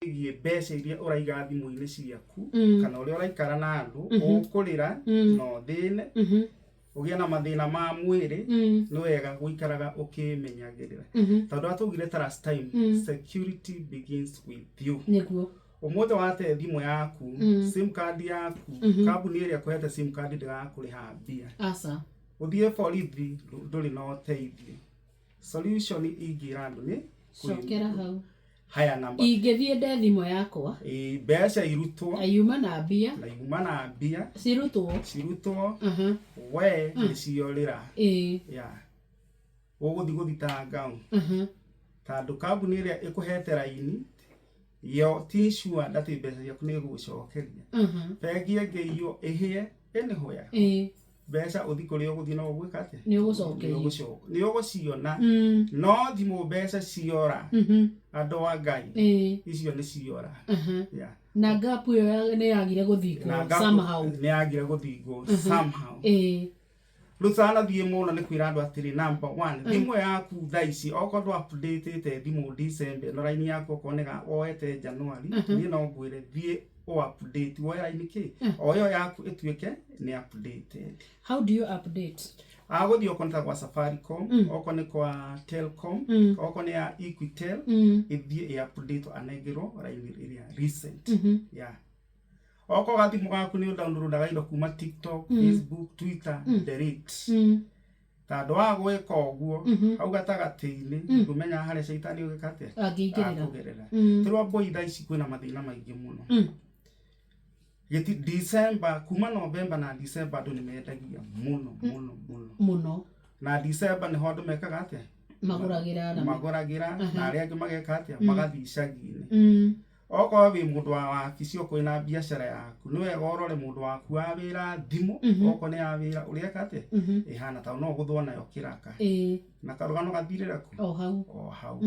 igie mbeca iria uraiga thimu-inĩ ciaku kana uria uraikara na andu ukurira no thine ugia na mathina ma mwiri ni wega guikaraga ukimenyagirira tondu atugire ta last time security begins with you niguo umuthi wate thimu yaku sim card yaku kambuni iria kuhete sim card ndigakuriha mbia asa uthie borithi nduri no teithio solution ingira andu ni cokera hau haya namba ingithie nde thimu yakwa mbeca irutwo ayuma na mbia cirutwo we niciorira ya uguthi guthitanga tondu kambuni iria ikuhete raini yo ti sure ndati mbeca yaku ni gucokeria bengi ngeio ihie enihoya mbeca uthi kuria uguthi no gwika atia ni ugucokeria ni uguciona no thimu mbeca ciora andu wa Ngai icio ni ciora ya na gap yo ni yagire guthingwo somehow Rusana thie muno ni kwira andu atiri number 1 thimu yaku thaici okorwo update te thimu December no line yaku konega woete January ni no ngwire thie o update wo line ki oyo yaku ituike ni updated. How do you update? Aguthi okonta kwa Safaricom okone kwa Telcom okone ya Equitel ithie ya update anegiro line iria recent yeah oko gathi mugaku ni downloadaga indo kuma TikTok, Facebook, Twitter, delete. Tando agweka oguo au gatagati-ini ngumenya hare shaitani ugikate agingirira tirwa boy thaici kwina mathina maingi muno giti December kuma November na December andu ni mendagia muno na December ni hondu mekaga atia maguragira na aria angi mageka atia magathi icagi-ini oko wi mundu wa wabici kwina biashara yaku ni wega urore mundu waku wa wira thimu oko ni ya wira uria kate ihana ta no guthwo nayo kiraka na karugano gathirira ku o hau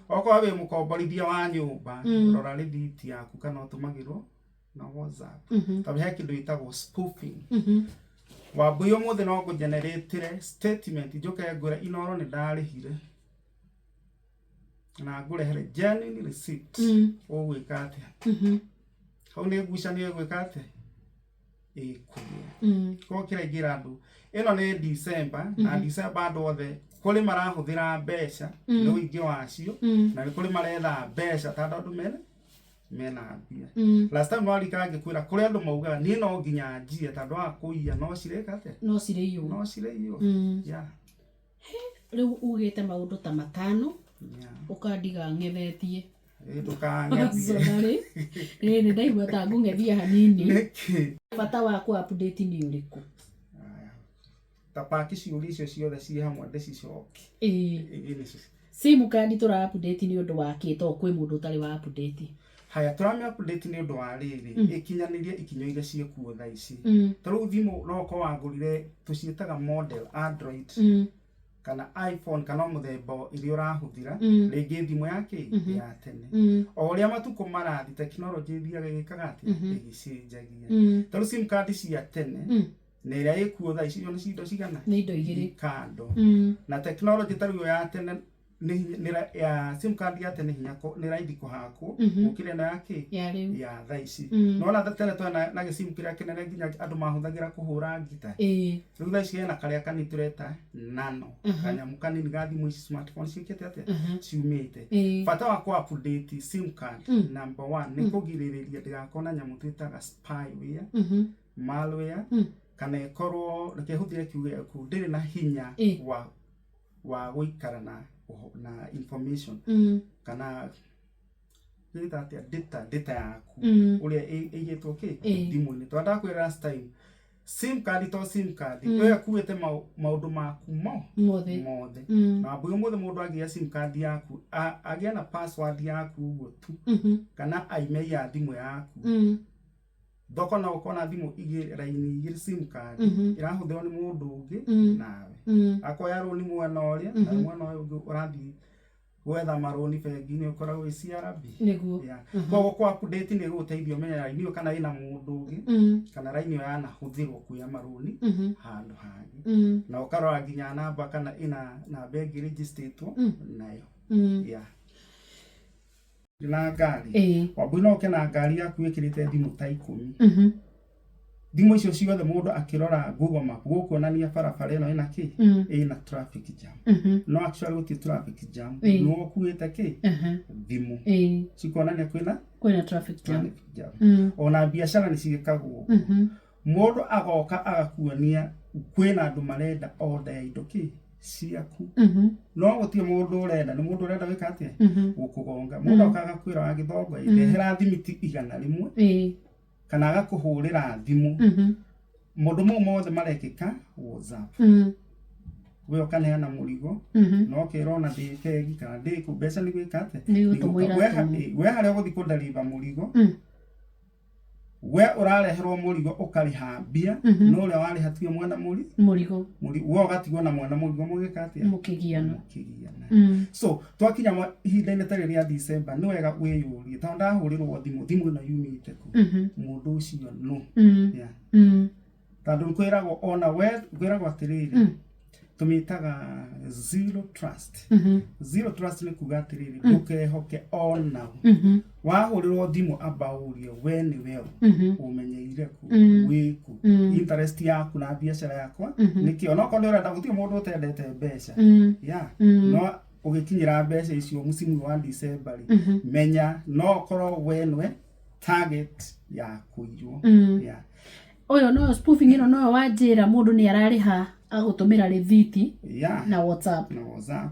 oko wi mukomborithia wa nyumba rora rithiti yaku kana utumagirwo na WhatsApp tabi he kindu itagwo spoofing wabuyo muthe no go generate statement njuke ngure inoro ni ndarihire na ngurehere genuine receipt ogwika atia hau ni ngucania gwika atia kuria ko kira igira andu ino ni December na December andu othe kuri marahuthira mbeca ni wingi wacio na ni kuri maretha mbeca tondu andu mena mbia last time warika ngikwira kuri andu maugaga ni no nginya njie tondu wa kuiya no cireka atia no cireio ya riu ugite maundu ta matano ukandiga ngethetie ndukangethie ni ndaigua ta ngungethia hanini bata wa ku update ni uriku ta paki ciuri icio ciothe ci hamwe ndicicoki simu kandi tura update ni undu wa kito kwi mundu utari wa update haya turame update ni undu wa riri ikinyanirie ikinyo iria ciekuo thaici taru thimu no ko wagurire tucietaga model Android kana iPhone kana muthemba iria urahuthira ringi thimu yake ya tene o uria matuko marathi technology thiaga gikaga ati igicenjagia taru sim card cia tene na iria ikuo tha icio ni cindo cigana ni indo igiri kando na technology taru ya tene ni ya sim card ya tene hinya ko ni raithi kuhakwo ukire na yake ya thaici no na tene to na sim kira kinene nginya andu mahuthagira kuhura ngita riu thaici na karia kani tureta nano kanyamu kanini ga thimu ici smartphone cikete atia ciumite bata wa ku update sim card number 1 ni kugiririria ndigakona nyamu twitaga spyware malware kana ikorwo rekehutire kiuge ku ndiri na hinya wa guikara na information kana data yaku uria igitwo thimu-ini twanda kwira last time sim card yo yakuite maundu maku mothe na mbuyo mothe mundu agia sim card yaku agia na password yaku uguo tu kana email ya thimu yaku thoko na ukona thimu raini igiri sim card irahuthirwo ni mundu ungi nawe akoya roni mwena uria na mwena uyu urathi wetha maroni bengi-ini ukoragwo i CRB niguo koguo kwa update ni guteithio menya raini iyo kana ina mundu ungi kana raini iyo yanahuthirwo kuya maroni handu hangi na ukarora nginya namba kana ina namba ingi registeretwo nayo na ngari Wambui no ke na ngari yaku ikirite thimu ta 10 thimu icio ciothe mundu akirora Google Map gukuonania barabara ino ina ki ina traffic jam no actually uti traffic jam no kuite ki thimu cikuonania kwina traffic jam ona biashara ni cigikagwo mundu agoka agakuonia kwina andu marenda order indo ki ciaku no gutie mundu urenda ni mundu urenda wika atia gukugonga mundu akakwira agithongo ndehera thimiti 100 kana agakuhurira thimu mundu mothe marekika WhatsApp we okaneana murigo no kirona ndikegi kana ndiku mbeca ni gwika atia we haria guthi kudariva murigo we urareherwo murigo ukariha mbia no ule wari hatio mwana murigo we ugatigwo na mwana murigo mugika atia mukigiana so twakinya ihinda-inĩ ta rĩrĩa December nĩ wega wĩyũrie tondũ ndahũrĩrwo thimũ no yumĩte ku mũndũ ũcio no tondũ kwĩragwo ona we kwĩragwo atĩrĩrĩ tumitaga zero trust zero trust ni kuga atiriri ndukehoke ona wahũrĩrwo thimũ amba ũrie we ni we umenyeire ku wiku interest yaku na biashara yakwa nikio no kono urenda gutie mundu utendete mbeca no ugikinyira mbeca icio musimu wa December menya no korwo we nwe target ya kuiyo oyo no spoofing ino no wanjira mundu ni arariha agutumira receipt na WhatsApp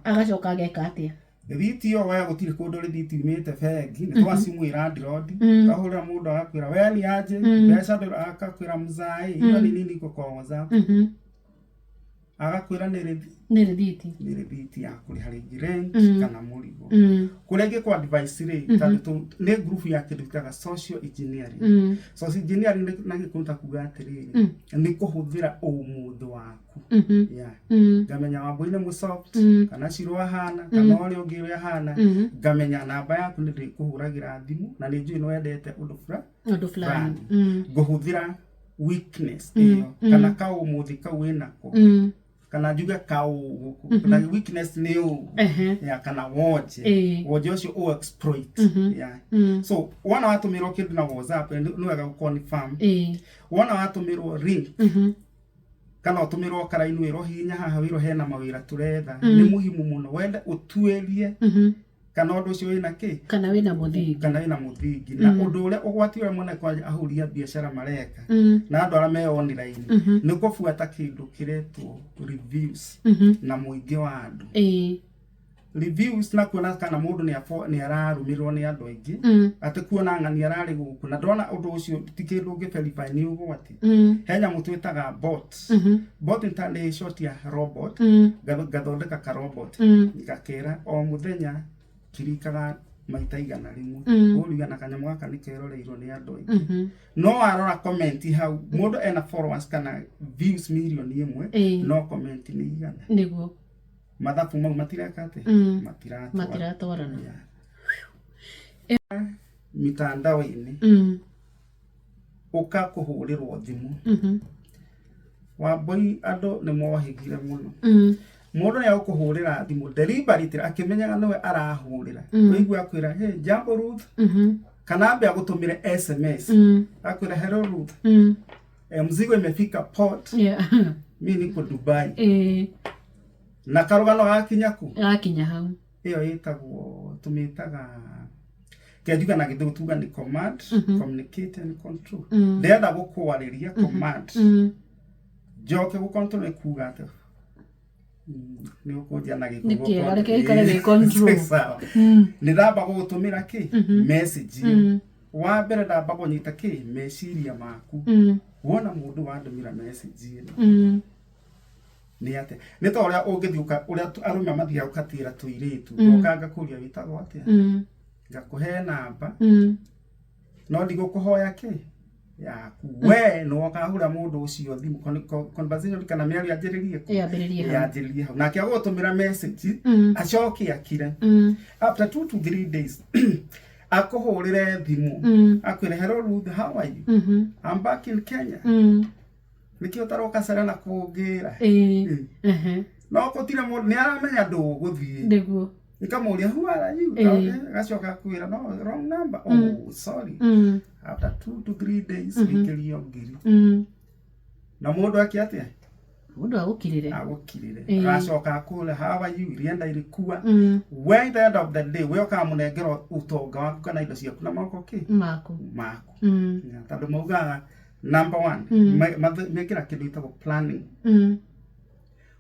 agacoka ageka atia receipt yo we gutiri kundu receipt imite bengi ni twacimwira ndroad kahura mundu agakwira we ni aje mbeca ndo akakwira muzai iyo ni nini ko WhatsApp agakwira ni receipt ya kuri hari rent kana murigo kurege kwa advice ri tatu ne group ya kidutaga social engineering social engineering na gikunta kuga atiriri ni kuhuthira umuthu waku ngamenya Wambui ni musoft kana ciro ahana kana uri ungi we ahana ngamenya namba yaku ni ndikuhuragira thimu na ni njui no wendete undu fulani guhuthira weakness iyo kana ka umuthi ka winako kana juga kau kana weakness leo kana woje ucio o exploit so wana watumiro kindu na WhatsApp no wega confirm wana watumiro link kana utumiro karainu iro hinya haha wiro hena mawira turetha ni muhimu muno wende utuerie kana undu ucio wina ki kana wina muthingi na undu uria ugwati ure mwana kwa ahuria biashara mareka na andu ara me online ni kufuata kindu kiretwo reviews na muingi wa andu reviews na kuona kana mundu ni ararumirwo ni andu aingi ati kuona ngani arari guku na ndona undu ucio tikindu ungiverify ni ugwati henya mutwitaga bot intane short ya robot gathondeka ka robot gakera o muthenya kirikaga maita igana rimwe uriana kanyamu gaka ni keroreirwo ni andu aingi no arora comment hau mundu ena followers kana views million imwe no comment ni igana niguo mathabu mau matirakate matiratwarana mitandao-ini ukakuhurirwo thimu Wambui andu ni mohigire muno mundu ni akuhurira thimu deliberately akimenyaga niwe arahurira kuigua akwira hey jambo Ruth kana ambe agutumire SMS akwira hello Ruth mzigo imefika port mimi niko Dubai na karugano gakinya hau iyo yitagwo tumitaga kejuga na githutuga ni command communicate and control ndenda gukwariria command joke gu control kuga ate ni ukujia na gikugo nikiega reke ikare ni control sawa ni ndamba gutumira ki message wa mbere ndamba kunyita ki meciria maku wona mundu wandumira message ni ate ni to uria ungithiuka uria arume mathia ukatira tuiritu ukanga kuria witagwo atia ngakuhe namba no ndigukuhoya ki yaku we no kahura mundu ucio thimu conversation kana miario yajiririe hau nake agutumira message acoke akire after 2 to 3 days akuhurire thimu akwire hello Ruth how are you I'm back in Kenya nikio utaroka sana kugira no kutira mundu ni aramenya ndu guthie ndiguo Nikamuulia who are you? Gacoka kwira no wrong number. Oh sorry. After 2 to 3 days nikilio ngiri. Na mundu akiatia mundu agukirire gacoka kule how are you rienda irikua when the end of the day we okamunengera utonga waku kana indo ciaku na moko maku tondu maugaga number 1 mekira kindu itagwo planning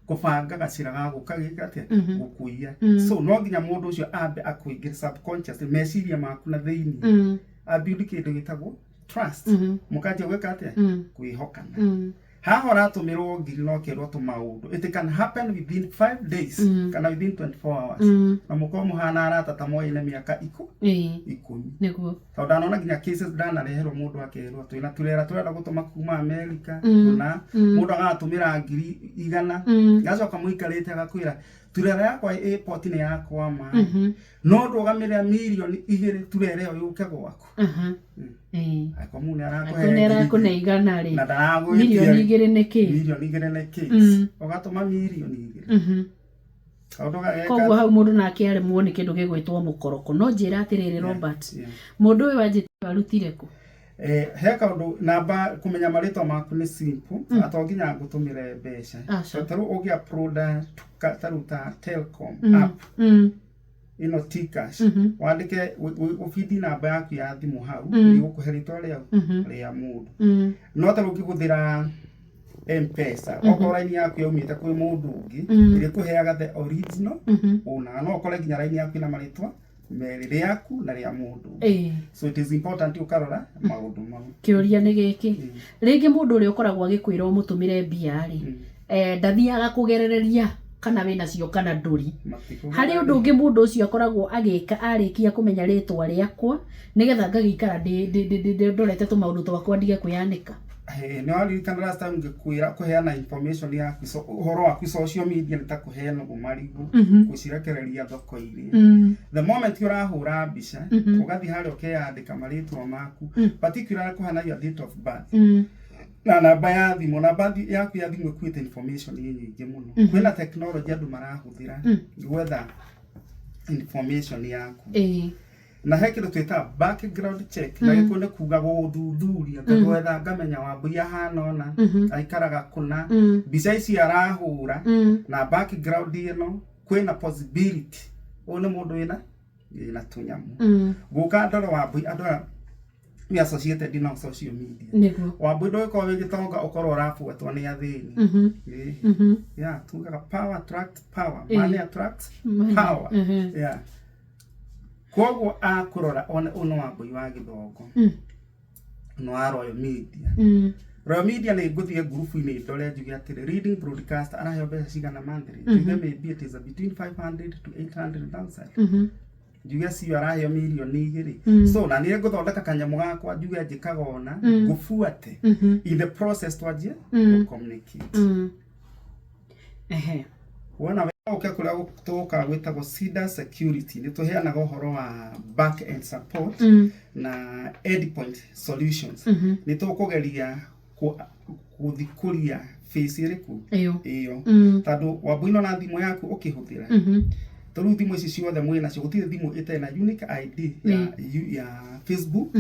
kubanga gacira gagu kagikatia gukuia so no nginya mundu ucio ambe akuingira subconscious meciria maku na thiini abuild kindu gitagwo trust mukanjia gwika atia kwihokana haha ratumirwo ngiri no kirwo tu maundu it can happen within 5 days kana within 24 hours na muko muhana arata ta moine miaka 10 niguo tondu anona nginya cases dana reherwo mundu akerwo twina turera gutuma kuma America kuna mundu agatumira ngiri 100 gacoka muikarite agakwira turera yakwa airport ni yakwa ma no ndugamire milioni 2 turere yo yuke gwaku akomune arakune igana ri milioni 2 niki ugatuma milioni 2 koguo hau mundu nake ari muone kindu gigwitwo mukoroko no njira atiriri Robert mundu uyu wanjite arutire ku he kaundu namba kumenya maritwa maku ni simple atonginya ngutumire mbeca taru ugia product taruta Telcom app ino Tcash wandike ufidi namba yaku ya thimu hau ni gukuheritwa ria mundu no taru ukiguthira M-Pesa okora ini yaku yaumite kwi mundu ungi iri kuheaga the original una no okora nginya line yaku ina maritwa merire yaku na ria mundu so it is important ukarora maundu mau kiuria ni giki ringi mundu uri ukoragwo agikwira umutumire mbia ri ndathiaga kugerereria kana wina cio kana nduri hari undu ungi mundu ucio akoragwo agika arikia kumenya ritwa riakwa nigetha ngagikara ndorete tu maundu twakwa ndige kuyanika no ali kana last time ngikwira kuheana information yaku so uhoro waku social media nitakuheana umarigu gucirekereria thoko-ini the moment urahura mbica ugathi hari ukeyandika maritwa maku particularly kuhana your date of birth na namba ya thimu namba yaku ya thimu kwita information nyingi muno kwina technology andu marahuthira gwetha information yaku na hekiru twita background check na gikone kuga guthuthuria gwetha ngamenya Wambui ahana ona aikaraga kuna mbica ici arahura na background ino kwina possibility one mundu wina tunyamu guka ndoro Wambui andora we associated in social media Wambui ndoiko wigitonga ukoro urafuatwo ni athini yeah tugaga power attract power money attract power yeah koguo akurora ono Wambui wa githongo no Royal Media Royal Media ni nguthie group-ini ndore njuge atiri reading broadcast arahe mbeca cigana monthly maybe it is between 500 to 800,000 njuge cio arahe milioni 2 so na ni nguthondeka kanyamu gakwa njuge njikagona ngufuate in the process twajie communicate wona okay kula gutoka gwitagwo Cedar Security ni tuheanaga uhoro wa back end support na endpoint solutions ni tukugeria kuthikuria face iriku iyo tando Wambui na thimu yaku ukihuthira taru thimu ici ciothe mwina cio gutire thimu itena unique ID ya Facebook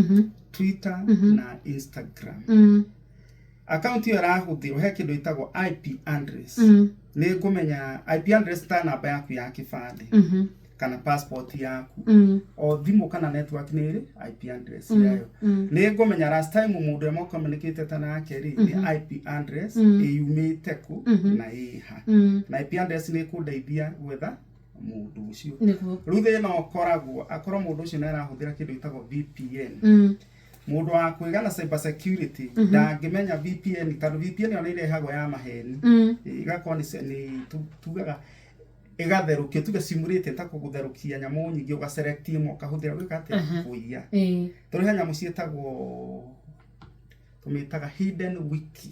Twitter na Instagram account yo rahuthirwo he kindu itagwo IP address ni ngumenya IP address ta namba yaku ya kibande kana passport yaku o thimu kana network ni IP address yayo ni ngumenya last time mundu emo communicate ta nake ri ni IP address yumite ku na iha na IP address ni kundeithia gwetha mundu ucio ruthe no koragwo akoro mundu ucio na arahuthira kindu itagwo VPN mundu wa kuigana cyber security ndangimenya VPN tando VPN yo irehagwo ya maheni igakoni ni tugaga igatherukia tuga simulate ta kugutherukia nyamu nyingi uga select imo kahuthira wikate kuiya turiha nyamu cietagwo tumitaga hidden wiki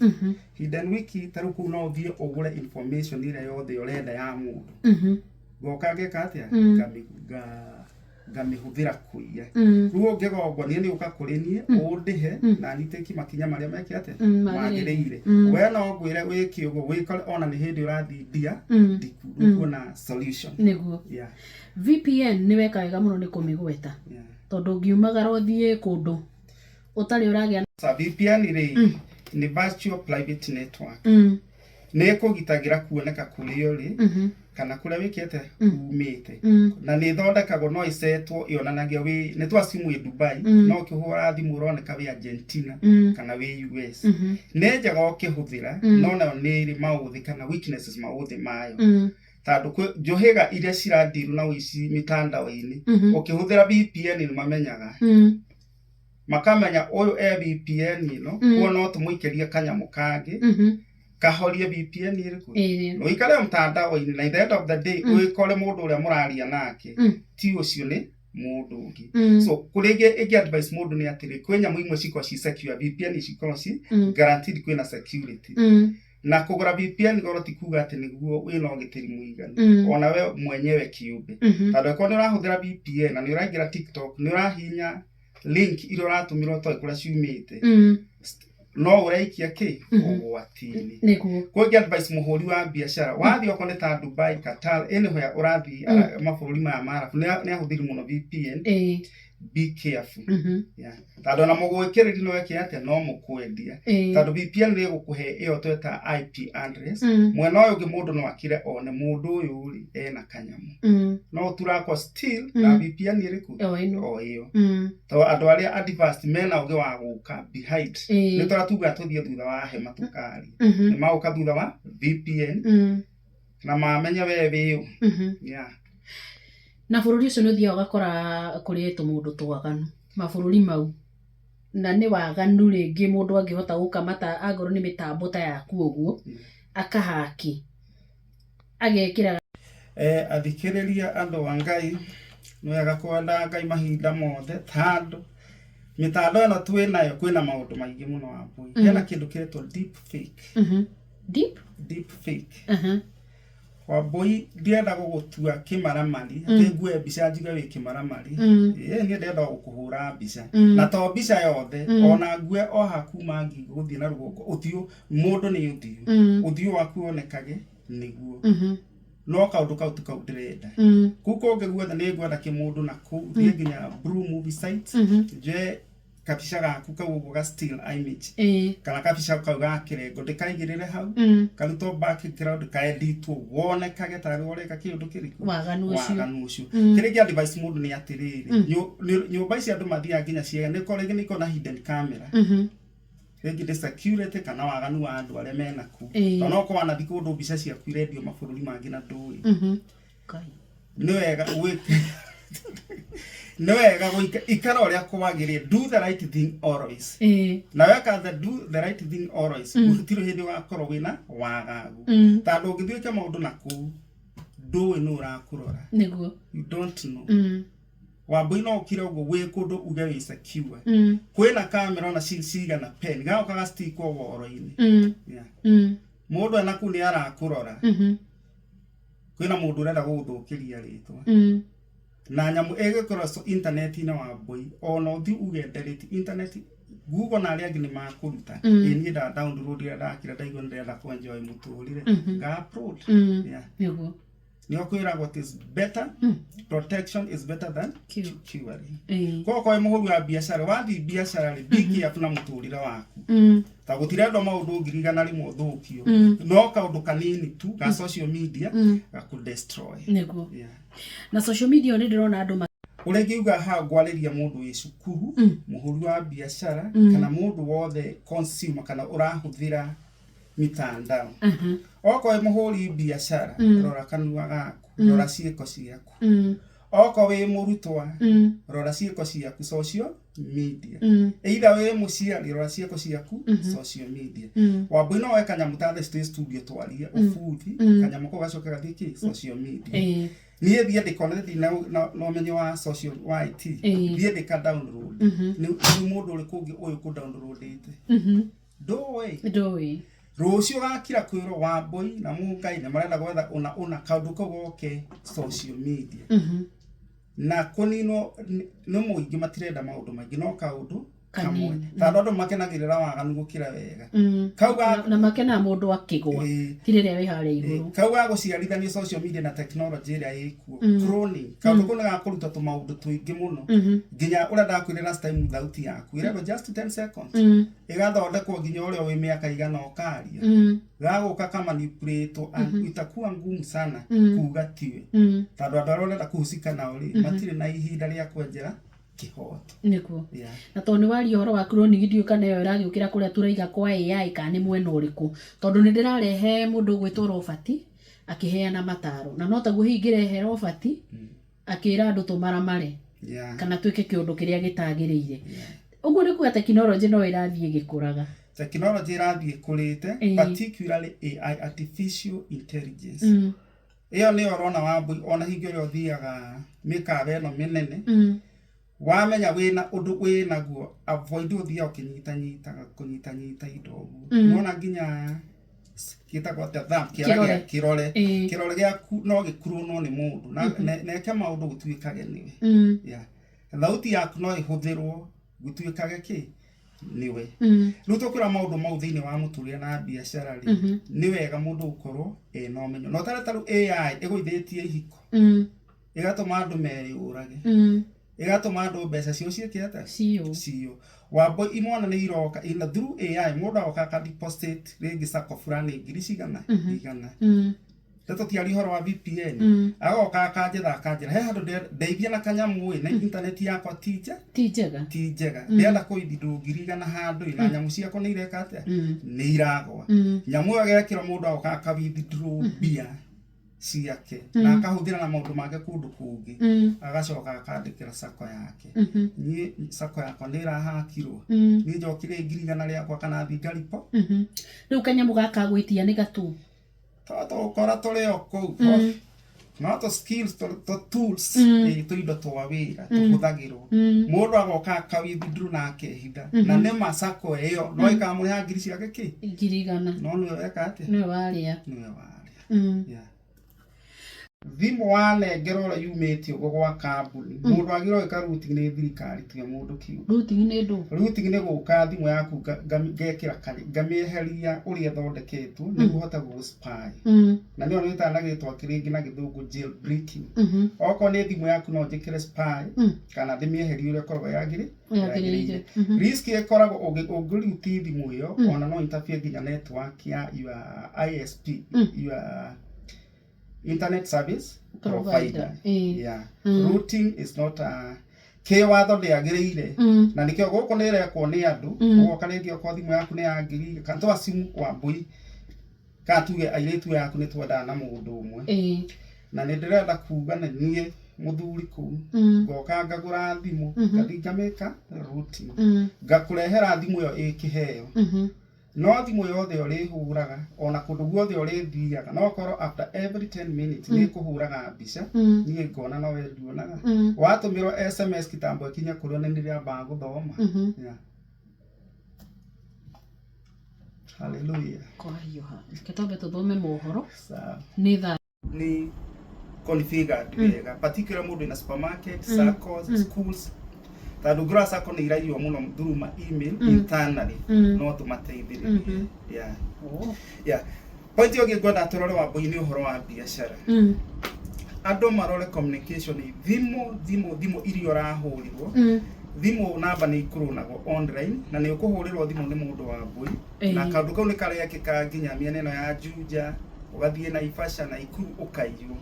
hidden wiki taruku no thie ugure information ire yothe urenda ya mundu goka geka atia ngamiga ngamihuthira kuiya ruo ngegongo ni uka kuri nie undihe na niteki makinya maria mekete magirire we no ngwire wiki ugo wikore ona ni hindi urathi ndia ndikurugo na solution niguo VPN ni weka wega muno ni kumigweta tondu ngiumagara uthie kundu utari uragia VPN ni virtual private network ne kugitagira kuoneka kuri uri kana kuria wikete umite na ni thondekagwo no isetwo ionanagia wi ni twasimu i Dubai no kihura thimu uroneka wi Argentina kana wi US ne njaga ukihuthira no na ni mauthi kana weaknesses mauthi mayo tandu njohega iria cirandiru na wici mitandao-ini ukihuthira VPN ni mamenyaga makamenya uyu VPN no kuo no tumuikerie kanyamu kangi kahorie VPN iriku no ikale mtandao-ini na at the end of the day uikore mundu uria muraria nake ti ucio ni mundu ungi so kurege igi advice mundu ni atiri kwenya muimwe ciko ci secure VPN ciko ci guaranteed kwina security na kugura VPN goro ti kuga ati niguo wina ugitiri muigani ona we mwenyewe kiumbe tondu ko ni urahuthira VPN na ni uraingira TikTok ni urahinya link iro ratumirwo to ikura ciumite no uraikia ki ugwatini niguo kwa advice muhuri wa biashara wathi okone ta Dubai Qatar anywhere urathi mabũrũri maya marabu ni ahuthiri muno VPN be careful tondu na mugwikiriri no weke ate no mukwendia tondu VPN ni gukuhe iyo tweta IP address mwena uyu ngi mundu no akire one mundu uyu uri ena kanyamu no turakwa still na VPN iriku o iyo to andu aria advanced mena ugi wa guka behind ni turatuga tuthie thutha wa hema tukari ni mauka thutha wa VPN na mamenya wewe na bururi ucio nuthia ugakora kuri tumundu twaganu mabururi mau na ni waganu ringi mundu angihota gukamata agoro ni mitambo ta yaku uguo akahaki agekira athikiriria andu wa Ngai no yaga kwenda Ngai mahinda mothe tandu mitando eno twinayo kwina maundu maingi muno wapo hena kindu kiretwo deep fake deep fake Waboi ndienda gugutua kimaramari ati ngue mbica njiga wi kimaramari ni ndienda gukuhura mbica na to mbica yothe ona ngue o hakuma ngi guthie na rugongo uthio mundu ni uthio waku onekage niguo no kaundu kau tukaudirenda kuko ngegwetha ni ngwenda kimundu na ku thie nginya Blue Movie site je kapisha gaku kau ga still image kana kapisha kau ga kirengo ndikaigirire hau karuto background ka edit wone kage tari wore ka kindu kiriku waganu ucio kirigi advice mundu ni atiriri nyumba ici andu mathia nginya ciega ni korege ni kona hidden camera regi de security kana waganu wa andu aria mena ku tono ko wana thikundu mbica cia ku radio mabururi mangi na ndui kai no wega no wega ikara uria kwagire do the right thing always na weka do the right thing always utiro hindi wa koro wina wagagu tando ngithuike maundu naku do no urakurora niguo you don't know wabui no ukire ugo we kundu uge wi secure kwina camera na ciga na pen ga ukaga stick wo woro-ini mundu anaku ni arakurora kwina mundu urenda guthukiria ritwa na nyamu egekora so internet ina wabui ona uthi uge delete internet Google na aria ngini makuruta ni da download ya da kira da igonde da ko enjoy muturire ga upload niguo ni okwira what is better protection is better than cure ko muhuru wa biashara wathi biashara ri biki afuna muturire waku ta gutire ndo maundu ngirigana rimwe thukio no kaundu kanini tu ga social media ga ku destroy niguo na social media ni ndirona andu uregiuga ha gwariria mundu wi cukuru muhuru wa biashara kana mundu wothe consumer kana urahuthira mitandao oko muhuri biashara rora kanua gaku rora ciiko ciaku oko we murutwa rora ciiko ciaku social media either we muciari rora ciiko ciaku social media wabui no weka nyamu ta the studio twaria ufuthi kanyamu ko gacoka gathiki social media niye thie ndikone no menyo wa social YT thie ndika download ni mundu uri kungi uyu ku download ite dowe rucio gakira kwiro Wambui na Mungai na marenda gwetha una kaundu ko goke social media na kunino no muingi matirenda maundu maingi no kaundu kamwe tondu andu makenagirira waganu gukira wega kauga na makena mundu akigwa tirire wi hare iguru kauga guciarithania social media na technology iria ikuo cloning kaundu kuna gakuruta tu maundu twingi muno nginya ura ndakwire last time thauti yaku irendo just 10 seconds igathondekwo nginya uria wi miaka igana ukaria gaguka kama manipulate and itakuwa ngumu sana kuga tiwe tondu andu arenda kuhusika nao ri matire na ihinda ria kwenjera kihoto nikuo na tondu wari horo wa cloning video kana yo iragiukira kuria turaiga kwa AI kana mwena uriku tondu ni ndirarehe mundu gwitwo Robert akiheana mataro na no taguo hingirehe Robert akira andu tumaramare kana twike kiundu kiria gitagiriire uguo ni kuga technology no irathie gikuraga technology irathie kurite particularly AI artificial intelligence iyo ni orona wambu ona hingi uri othiaga mikawe no minene wamenya wina undu winaguo avoid uthia ukinyita indo nona nginya kitagwo ta thumb kirore giaku no gikuruno ni mundu na ke maundu gutwikage niwe thauti yaku no ihuthirwo gutwikage ki niwe riu tukira maundu mau thiini wa muturia na biashara ri ni wega mundu ukorwo no menyo no tarataru AI iguithitie ihiko igatuma andu meri urage igatuma andu mbeca cio ciekete cio wabo imwana ni iroka ina through AI mundu agoka ka deposit ringi sako fulani igana tato tiari horo wa VPN agoka akanjira he handu ndeithia na kanyamu na internet yakwa tijega ndenda kuidindu girigana handu ina nyamu ciako ni ireka atia ni iragwa nyamu agekira mundu agoka akawithdraw bia ciake na akahuthira na maundu make kundu kungi agacoka akandikira sako yake ni sako yakwa ni irahakirwo ni njokire ngirigana riakwa kana thingaripo riu kanyamu gakagwitia ni gatu toto kora toleo ko no to skills to tools to indo twa wira tuhuthagirwo mundu agoka akawithdraw na akehitha na ne masako eyo no ikamuriha ngiri ciake ki ngirigana no ni weka ati ni waria thimu wanengerwo ura yumite ugo gwa kambuni mundu agirwo ikaruti ni thirikari tiga mundu kiu ruti ni guka thimu yaku ngekira ngamieheria uria thondeketwo ni guhota gu spy na ndio nita nagitwa kiringi na githungu jailbreaking oko ni thimu yaku no njikire spy kana thimieheria uria korwo yagire risk ikoragwo ungiruti thimu iyo ona no interfere nginya network ya your ISP your internet service provider routing is not a watho ndiagirire na nikio guko ni rekwo ni andu ugoka ni thio kwa thimu yaku ni yagiri kanto simu wa mbui katuge airetu yaku ni twenda na mundu umwe na ni ndirenda kuga na nie muthuri ku goka ngagura thimu ngathi ngameka routing ngakurehera thimu yo ikiheo no thimu yothe uri huraga ona kundu guothe uri thiaga no korwo after every 10 minutes ni kuhuraga mbica nie ngona no we nduonaga watumirwo SMS kitambo kinya kurio ni ndiria ba guthoma hallelujah kwa hiyo kitabe tuthome mohoro ni configured wega particular mode in supermarket circles schools tadu grasa ko ni irayo muno through my email internally no tumateithiririe point yogi gwada turore wa boini uhoro wa biashara ando marore communication thimo iri orahurirwo thimo namba ni ikurunago online na ni ukuhurirwo thimo ni mundu wa boi na kandu kau ni kare ka nginya miene no ya Juja ugathie na Ifasha na Ikuru ukaiyo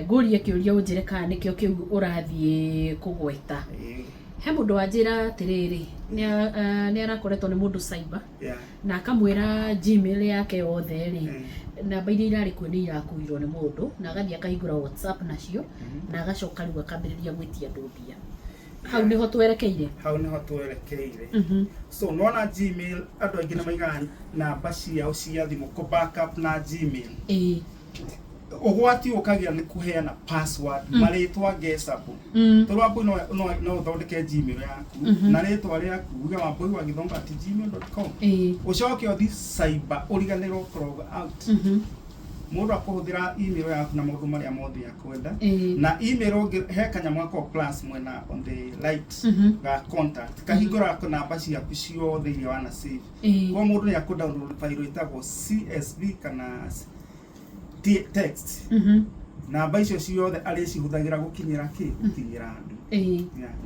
ngurie kiuria unjire kana nikio kiu urathie kugweta he mundu wanjira tiriri ni arakoretwo ni mundu cyber na akamwira Gmail yake yothe ri namba iria irari kuo ni irakuirwo ni mundu na agathia akahingura WhatsApp nacio na agacoka riu akambiriria gwitia ndubia hau niho twerekeire so nona Gmail andu aingi na maiga namba ciao cia thimu ku backup na Gmail ugwati ukagia ni kuheana password maritwa guessable turwapo no thondeke Gmail yaku na ritwa riaku uga wamboi wa githonga@gmail.com ucoke othi cyber uriganirwo log out mundu akuhuthira email yaku na maundu maria mothe akwenda na email he kanyamwa ko plus mwena on the right ga contact kahingura ko namba ciaku ciothe iria wana save kwa mundu ni akudownload file itagwo CSV kana text namba icio ciothe ari cihuthagira gukinyira andu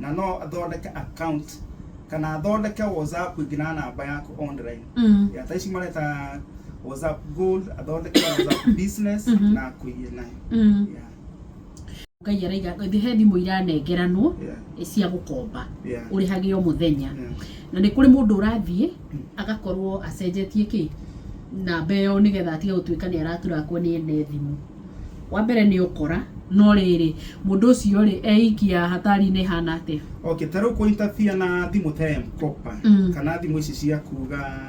na no athondeke account kana athondeke WhatsApp ngina namba yaku online ta ici mareta WhatsApp Gold, athondeke WhatsApp Business na kuiye nayo Ngai araiga he thimu iranengeranwo cia gukomba urihage o muthenya na ni kuri mundu urathie agakorwo acenjetie ki namba yo nigetha atige gutuika ni araturakwo ni ene thimu wa mbere ni ukora no riri mundu ucio ri eikia hatari ni hana ate okay taru ko interfere na thimu ta M-Kopa kana thimu ici cia kuga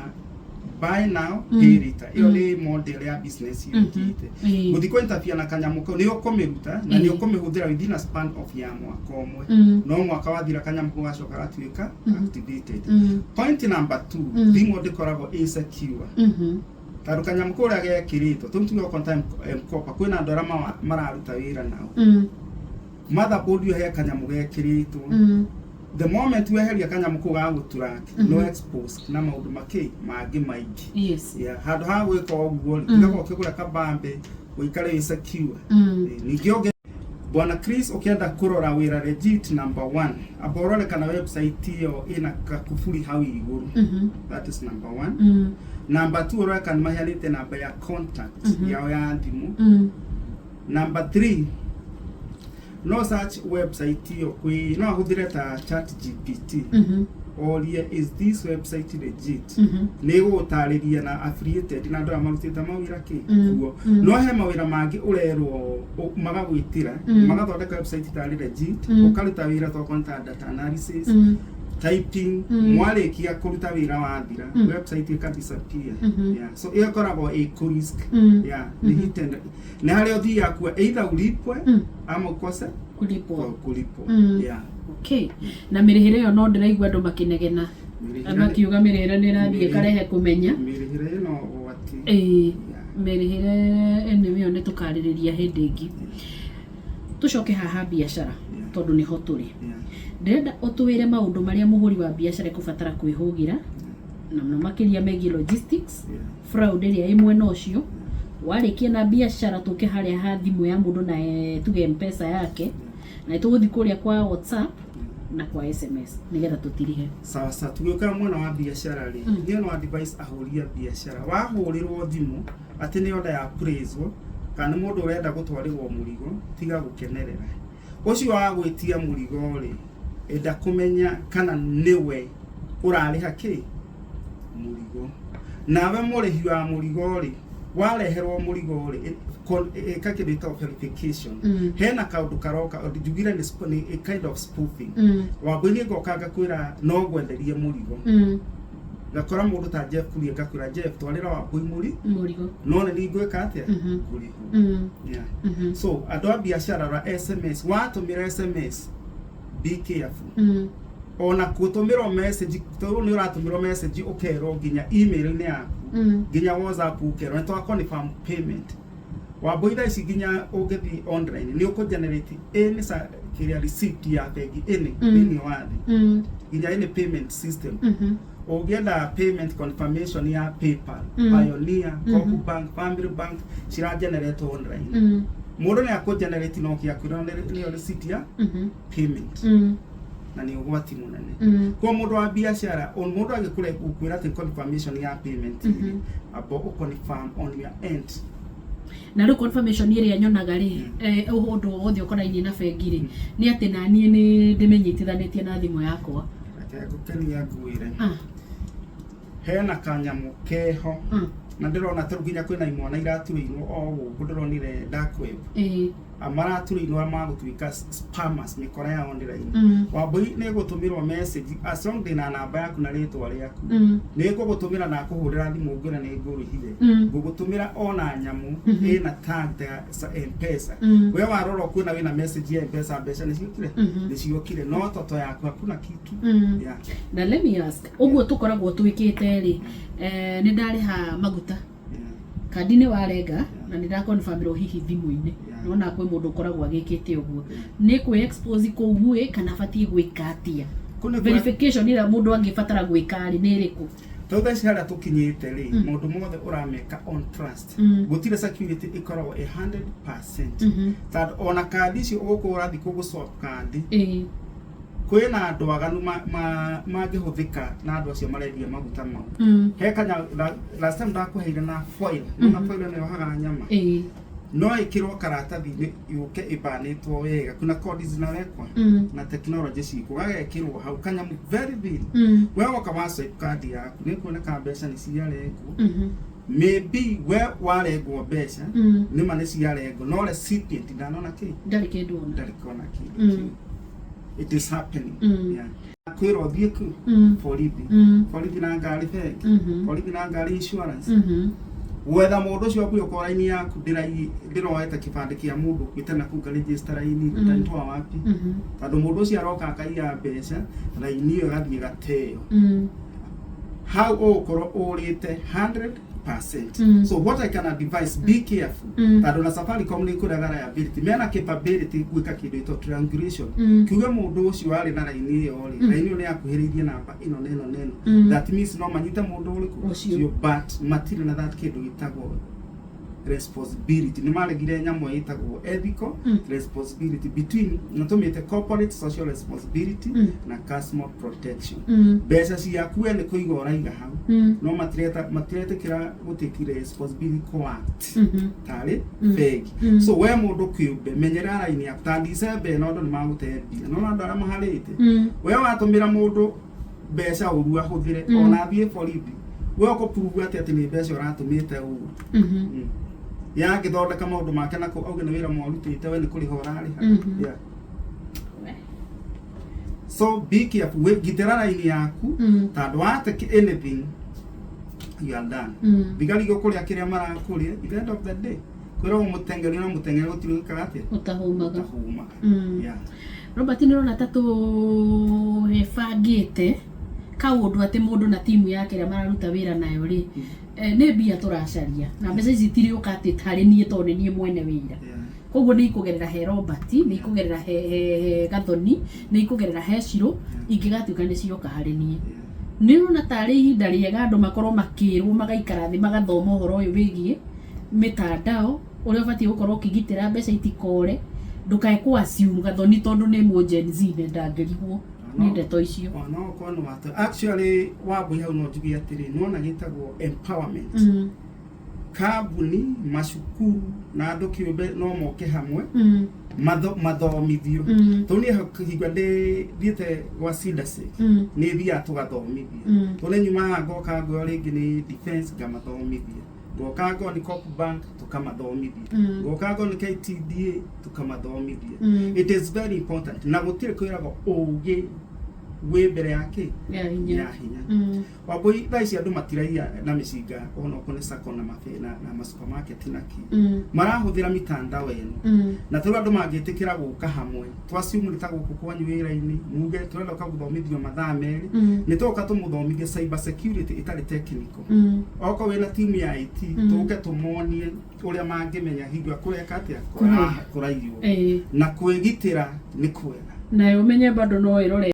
buy now pay later iyo ni model ya business yukite muthiko interfere na kanyamu ko ni ukomiruta na ni ukomihuthira within a span of ya mwaka omwe no mwaka wathira kanyamu ko gacoka gatuika activated point number 2 thimu ndikoragwo insecure taru kanyamu ko ria gekirito tumtuga content M-Kopa kwina ndora mararuta wira nao motherboard yo he kanyamu gekirito the moment we heria kanyamu ko ga gutura no expose na maundu make mangi maingi handu ha gwika oguo ngako kigura kabambe uikare insecure ningioge bwana Chris ukienda kurora wira legit number 1 aborore kana website yo ina kakufuri hau iguru that is number 1 number 2 urora kana mahianite namba ya contact yao ya thimu number 3 no search website yo kwi no ahuthire ta ChatGPT orie is this website legit nego gutariria na affiliated na ndo amarutita mawira ki kuo no he mawira mangi urerwo magagwitira magathondeka website tari legit ukaruta wira to content data analysis typing mwarikia kuruta wira wathira website ikadisappear so iyo koragwo a risk ni hidden na hali othi yaku either ulipwe ama ukose kulipo okay na mirihire yo no ndiraigwa andu makinegena amakiuga mirihire ni rathie karehe kumenya mirihire no wati mirihire ene yo ne tukaririria hindi ingi tucoke haha biashara tondu ni ho turi ndenda utuwire maundu maria muhuri wa biashara kubatara kwihugira na mno makiria megi logistics fraud iria imwe nocio warikia na biashara tuke haria ha thimu ya mundu na tuge M-Pesa yake na tuguthi kuria kwa WhatsApp na kwa SMS nigetha tutirihe sawa tugioka mwana wa biashara ri ndio no advice ahuria biashara wahurirwo thimu ati ni oda ya praise kana mundu urenda gutwarirwo murigo tiga gukenerera ucio wa gwitia murigo ri enda kumenya kana niwe urariha ki murigo nawe murihi wa murigo ri wareherwo murigo ri kakidita verification hena kaundu karoka jugira ni a kind of spoofing wagwini gokaga kwira no gwenderie murigo gakora mundu ta Jeff kuria gakwira Jeff twarira wabui murigo no ni ngweka atia kuriho so adwa biashara ra SMS watumira SMS be careful ona kutumira message to ni uratumira message ukero ginya email ni yaku ginya WhatsApp ukero to confirm payment waboida ici ginya ugethi online ni uko generate any kiria receipt ya begi any wathi ginya any payment system ugienda payment confirmation ya PayPal Pioneer Coop Bank Family Bank cira generate online mundu ni ako generate no kia kwira ni receipt ya payment na ni ugwati munene kwa mundu wa biashara on mundu agikure kukwira te confirmation ya payment abo confirm on your end na ro confirmation iria nyonaga ri undu wothe ukoraini na bengi ri ni ati na nie ni ndimenyitithanitie na thimu yakwa ate gukenia ngwire hena kanyamu keho na ndirona tuginya kwina imwana iraturirwo o guku ndironire dark web amaraturirwo magutwika spammers mikora ya online wabui ni gutumirwo message as long dina namba yaku na ritwa riaku ni gugutumira na kuhurira thimu ngwira ni nguruhire gugutumira ona nyamu ina tag ya M-Pesa we waroro kwina wina message ya M-Pesa mbeca ni ciokire no toto yaku hakuna kitu na let me ask uguo tukoragwo twikite ri ni ndariha maguta kandi ni warenga na nä ndakonfamä hihi thimå-inä nona kwä må ndå koragwo agä te å guo nä kwä expose kå guä kana batiä gwä ka atia verification ä rä a må ndå angä batara gwä ka rä nä ä rä kå tondå ici harä a tå kinyä te rä må ndå mothe å rameka on trust gå tirä security ä koragwo 100% tondå ona kandi icio å gå kå å rathiä kå gå swap kandi kwä na andå aganu mangä hå thä ka na andå acio marendia maguta mau he kanya last time ndakå heire na foil na foil nä yohaga nyama no ä kä rwo karatathi-inä yå ke ä banä two wega kuna kodi zinawekwa na teknolojĩ ciko gagä rwo hau kanyamu very thin we woka wa swipe kandi yaku nä kuoneka mbeca nä ciarengwo maybe we warengwo mbeca nä ma nä ciarengwo no recipient ndanona kä ndarä kä ndå ndarä kona kä it is happening yeah kwä ro thiä ku borithi na ngari bengi borithi na ngari insurance wetha mundu ucio akuo koraini yaku ndiroete kibande kia mundu gitana ku register-ini ndantwa wapi tondu mundu ucio aroka akaiya mbeca raini iyo gathie gateo how okorwo urite 100%. So what I can advise, be careful. Tado na Safaricom ni kuraga liability. Mena capability gwika kindu ito triangulation. Kiuga mundu ucio ari na raini iyo ri. Raini iyo ni akuhiririe namba ino neno. That means no manyita mundu uri but material na that kindu gitagwo responsibility. Ni maregire nyamwe yitagwo ethical responsibility between natumite corporate social responsibility na customer protection. Besa ciaku ni kuiga uraiga hau no matirete kira gutikire responsibility co act tari fake. So we mundu kiumbe menyera raini yaku tandise be no ndo ni magutebia no ndo ara maharite we watumira mundu besa uru ahuthire ona thie borithi we uko prove ati ni besa uratumite uru ya ngithondeka maundu make na auge ni wira mwarutite we ni kuri horari yeah. So be careful we gitera raini yaku tondu watake anything you are done bigari gokuria kiria marakuria at the end of the day kwira umutengeri na mutengeri gutirika ati utahuma yeah. Robert nirona tatu hebangite kaundu ati mundu na timu yake ria mararuta wira nayo ri ne bia turacaria na mbeca ici tiriuka ati tari nie tondu nie mwene wira koguo ni ikugerera he Robert ni ikugerera he Gathoni ni ikugerera he Ciro ingigatuika ni cioka hari nie ni rona tari ihinda riega andu makorwo makirwo magaikara thi magathoma uhoro uyu wigie mitandao uria ubati gukorwo ukigitira mbeca itikore ndukae ku assume Gathoni tondu ni mu Gen Z ne ndangerigwo ni ndeto icio no kono watu actually wabu hau no jugi atiri no na gitagwo empowerment kambuni macukuru na andu kiumbe no moke hamwe mathomithio toni hingwa thiete gwa CDC ni thia tugathomithia toni nyuma ngoka ngo ringi ni defense ngamathomithia ngoka ngo ni Coopbank tukamathomithia ngoka ngo ni KTDA tukamathomithia it is very important na gutire kwirago ugi we mbere yake ya hinya waboi thaisi andu matiraia na micinga ono kone sako na mafena na masupermarket naki marahuthira mitandao eno na turu andu mangitikira guka hamwe twasiumu nitago kukwanyu wira-ini muge turenda ukaguthomithio mathaa meri nitoka tumuthomithie cyber security itari technical oko wena timu ya IT tuke tumonie uria mangimenya hingwa kureka atia kuraiyo na kwigitira ni kwega na umenye bado no irore